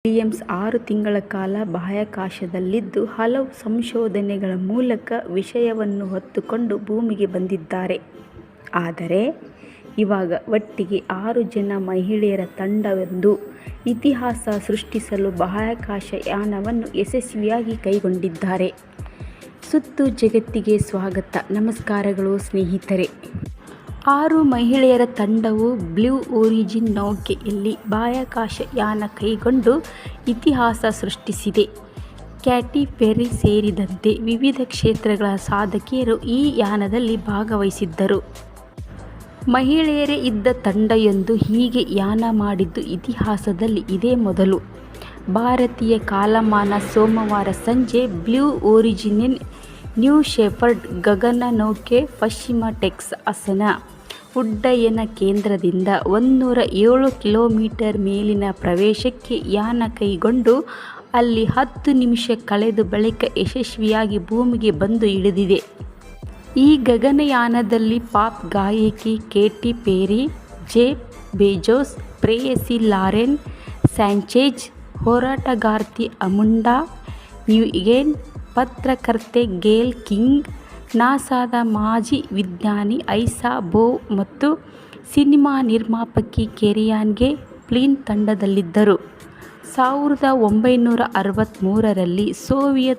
Williams 6 ತಿಂಗಳ ಕಾಲ ಬಾಹ್ಯಾಕಾಶದಲ್ಲಿದ್ದು ಹಲವು ಸಂಶೋಧನೆಗಳ ಮೂಲಕ ವಿಷಯವನ್ನು ಹೊತ್ತುಕೊಂಡು ಭೂಮಿಗೆ ಬಂದಿದ್ದಾರೆ. ಆದರೆ ಇವಾಗ ಒಟ್ಟಿಗೆ 6 ಜನ ಮಹಿಳೆಯರ ತಂಡವೊಂದು ಇತಿಹಾಸ ಸೃಷ್ಟಿಸಲು ಬಾಹ್ಯಾಕಾಶ ಯಾನವನ್ನು ಯಶಸ್ವಿಯಾಗಿ ಕೈಗೊಂಡಿದ್ದಾರೆ. ಸುತ್ತು ಜಗತ್ತಿಗೆ ಸ್ವಾಗತ. ನಮಸ್ಕಾರಗಳು ಸ್ನೇಹಿತರೆ. 6 ಮಹಿಳೆಯರ ತಂಡವು ಬ್ಲೂ ಒರಿಜಿನ್ ನೌಕೆಯಲ್ಲಿ ಬಾಹ್ಯಾಕಾಶ ಯಾನ ಕೈಗೊಂಡು ಇತಿಹಾಸ ಸೃಷ್ಟಿಸಿದೆ. ಕ್ಯಾಟಿ ಪೆರ್ರಿ ಸೇರಿದಂತೆ ವಿವಿಧ ಕ್ಷೇತ್ರಗಳ ಸಾಧಕಿಯರು ಈ ಯಾನದಲ್ಲಿ ಭಾಗವಹಿಸಿದ್ದರು. ಮಹಿಳೆಯರೇ ಇದ್ದ ತಂಡವೊಂದು ಹೀಗೆ ಯಾನ ಮಾಡಿದ್ದು ಇತಿಹಾಸದಲ್ಲಿ ಇದೇ ಮೊದಲು. ಭಾರತೀಯ ಕಾಲಮಾನ ಸೋಮವಾರ ಸಂಜೆ ಬ್ಲೂ ಒರಿಜಿನ್ನ ನ್ಯೂ ಶೆಪರ್ಡ್ ಗಗನನೌಕೆ ಪಶ್ಚಿಮ ಟೆಕ್ಸಾಸ್ನ ಉಡ್ಡಯನ ಕೇಂದ್ರದಿಂದ 107 ಕಿಲೋಮೀಟರ್ ಮೇಲಿನ ಪ್ರವೇಶಕ್ಕೆ ಯಾನ ಕೈಗೊಂಡು ಅಲ್ಲಿ 10 ನಿಮಿಷ ಕಳೆದ ಬಳಿಕ ಯಶಸ್ವಿಯಾಗಿ ಭೂಮಿಗೆ ಬಂದು ಇಳಿದಿದೆ. ಈ ಗಗನಯಾನದಲ್ಲಿ ಪಾಪ್ ಗಾಯಕಿ ಕೇಟಿ ಪೆರ್ರಿ, ಜೆಫ್ ಬೆಜೋಸ್, ಪ್ರೇಯಸಿ ಲಾರೆನ್ ಸ್ಯಾಂಚೆಜ್, ಹೋರಾಟಗಾರ್ತಿ ಅಮುಂಡಾ ನ್ಯೂಯಿಗೆನ್, ಪತ್ರಕರ್ತೆ ಗೇಲ್ ಕಿಂಗ್, ನಾಸಾದ ಮಾಜಿ ವಿಜ್ಞಾನಿ ಐಸಾ ಬೋವ್ ಮತ್ತು ಸಿನಿಮಾ ನಿರ್ಮಾಪಕಿ ಕೆರಿಯಾನ್ ಫ್ಲಿನ್ ತಂಡದಲ್ಲಿದ್ದರು. 1963ರಲ್ಲಿ ಸೋವಿಯತ್